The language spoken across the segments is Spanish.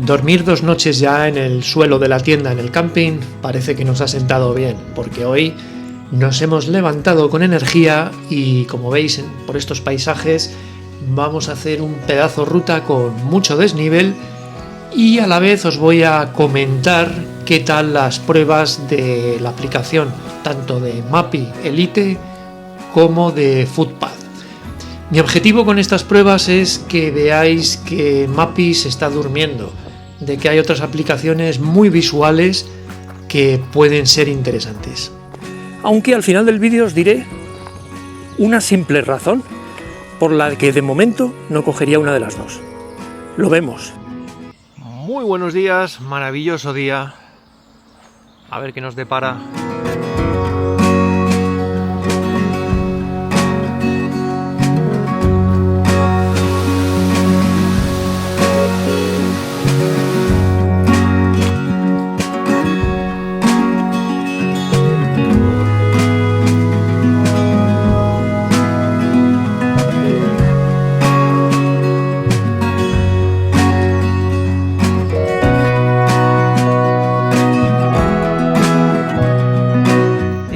Dormir 2 noches ya en el suelo de la tienda en el camping parece que nos ha sentado bien, porque hoy nos hemos levantado con energía y, como veis por estos paisajes, vamos a hacer un pedazo ruta con mucho desnivel y a la vez os voy a comentar qué tal las pruebas de la aplicación, tanto de Mappy Elite como de Footpath. Mi objetivo con estas pruebas es que veáis que Mappy se está durmiendo, de que hay otras aplicaciones muy visuales que pueden ser interesantes. Aunque al final del vídeo os diré una simple razón por la que de momento no cogería una de las dos. Lo vemos. Muy buenos días, maravilloso día. A ver qué nos depara.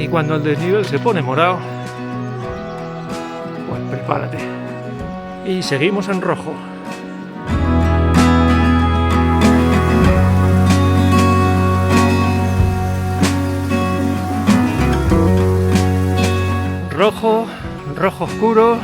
Cuando el desnivel se pone morado, pues prepárate. Y seguimos en rojo. Rojo, rojo oscuro.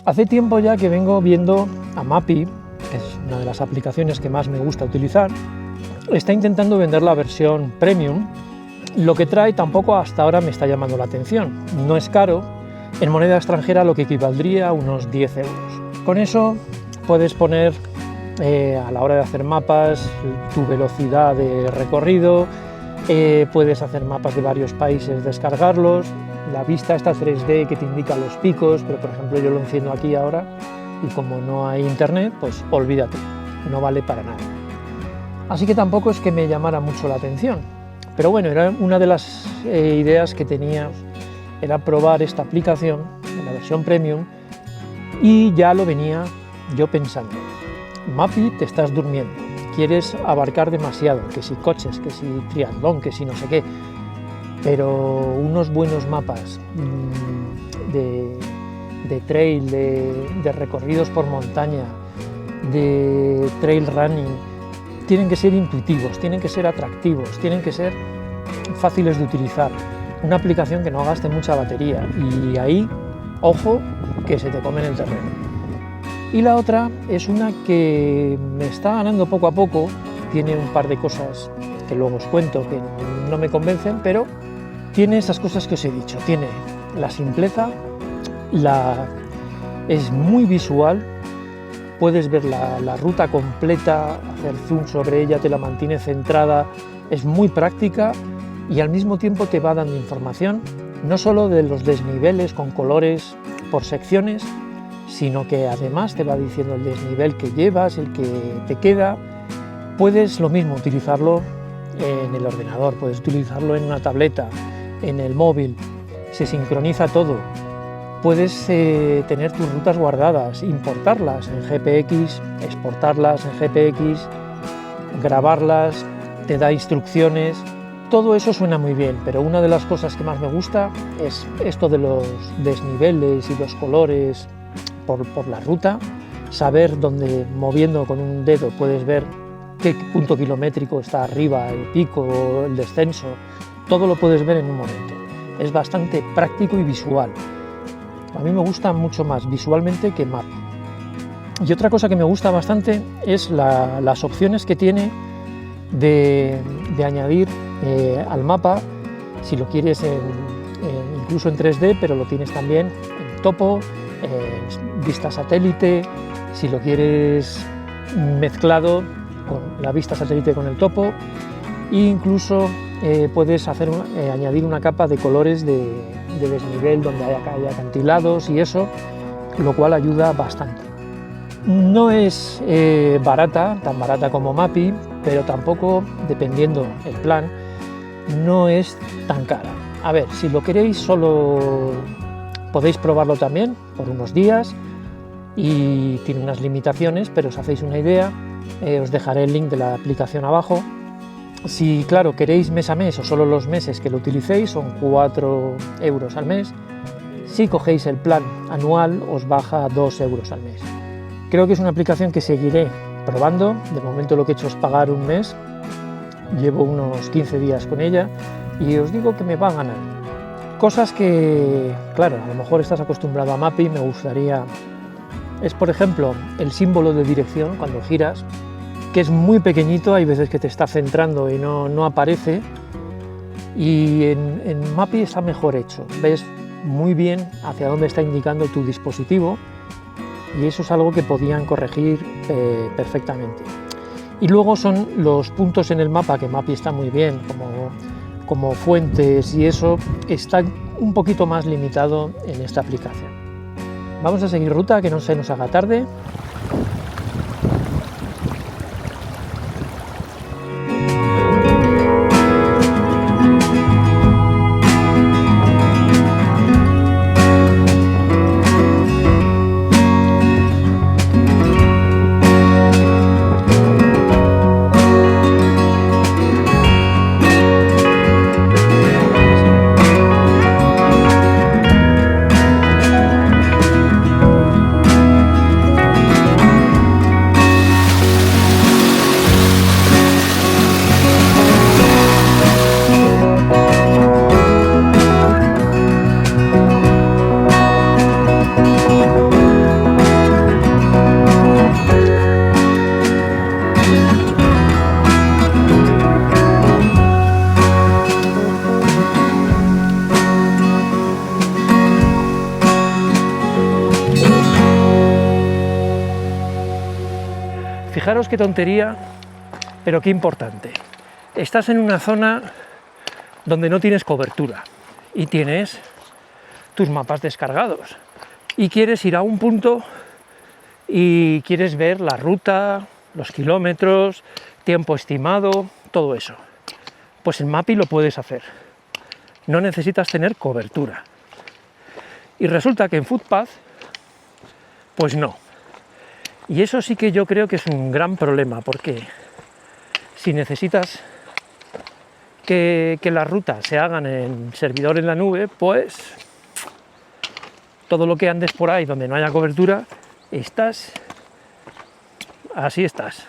Hace tiempo ya que vengo viendo a Mappy, que es una de las aplicaciones que más me gusta utilizar. Está intentando vender la versión Premium. Lo que trae tampoco hasta ahora me está llamando la atención. No es caro, en moneda extranjera lo que equivaldría a unos 10 euros. Con eso puedes poner a la hora de hacer mapas tu velocidad de recorrido, puedes hacer mapas de varios países, descargarlos. La vista esta 3D que te indica los picos, pero por ejemplo yo lo enciendo aquí ahora y como no hay internet, pues olvídate, no vale para nada. Así que tampoco es que me llamara mucho la atención, pero bueno, era una de las ideas que tenía, era probar esta aplicación en la versión Premium y ya lo venía yo pensando. Mappy, te estás durmiendo, quieres abarcar demasiado, que si coches, que si triatlón, que si no sé qué. Pero unos buenos mapas de trail, de recorridos por montaña, de trail running, tienen que ser intuitivos, tienen que ser atractivos, tienen que ser fáciles de utilizar. Una aplicación que no gaste mucha batería y ahí, ojo, que se te comen el terreno. Y la otra es una que me está ganando poco a poco, tiene un par de cosas que luego os cuento que no me convencen, pero tiene esas cosas que os he dicho, tiene la simpleza, es muy visual, puedes ver la ruta completa, hacer zoom sobre ella, te la mantiene centrada, es muy práctica y al mismo tiempo te va dando información, no solo de los desniveles con colores por secciones, sino que además te va diciendo el desnivel que llevas, el que te queda. Puedes lo mismo utilizarlo en el ordenador, puedes utilizarlo en una tableta, en el móvil, se sincroniza todo. Puedes tener tus rutas guardadas, importarlas en GPX, exportarlas en GPX, grabarlas, te da instrucciones. Todo eso suena muy bien, pero una de las cosas que más me gusta es esto de los desniveles y los colores por la ruta, saber dónde moviendo con un dedo puedes ver qué punto kilométrico está arriba, el pico, el descenso, todo lo puedes ver en un momento. Es bastante práctico y visual. A mí me gusta mucho más visualmente que Mapi. Y otra cosa que me gusta bastante es las opciones que tiene de añadir al mapa, si lo quieres incluso en 3D, pero lo tienes también en topo, vista satélite, si lo quieres mezclado con la vista satélite con el topo, e incluso puedes añadir una capa de colores de desnivel donde haya acantilados y eso, lo cual ayuda bastante. No es tan barata como Mapi, pero tampoco, dependiendo el plan, no es tan cara. A ver, si lo queréis solo podéis probarlo también por unos días y tiene unas limitaciones, pero os hacéis una idea. Os dejaré el link de la aplicación abajo. Si, claro, queréis mes a mes o solo los meses que lo utilicéis, son 4 euros al mes. Si cogéis el plan anual, os baja 2 euros al mes. Creo que es una aplicación que seguiré probando. De momento lo que he hecho es pagar un mes. Llevo unos 15 días con ella y os digo que me va a ganar. Cosas que, claro, a lo mejor estás acostumbrado a Mapi, me gustaría... Es, por ejemplo, el símbolo de dirección cuando giras, que es muy pequeñito, hay veces que te está centrando y no aparece. Y en Mapi está mejor hecho. Ves muy bien hacia dónde está indicando tu dispositivo y eso es algo que podían corregir perfectamente. Y luego son los puntos en el mapa, que Mapi está muy bien, como fuentes y eso, está un poquito más limitado en esta aplicación. Vamos a seguir ruta, que no se nos haga tarde. Fijaros qué tontería, pero qué importante. Estás en una zona donde no tienes cobertura y tienes tus mapas descargados y quieres ir a un punto y quieres ver la ruta, los kilómetros, tiempo estimado, todo eso. Pues en Mapi lo puedes hacer. No necesitas tener cobertura. Y resulta que en Footpath, pues no. Y eso sí que yo creo que es un gran problema, porque si necesitas que las rutas se hagan en servidor en la nube, pues todo lo que andes por ahí donde no haya cobertura, así estás.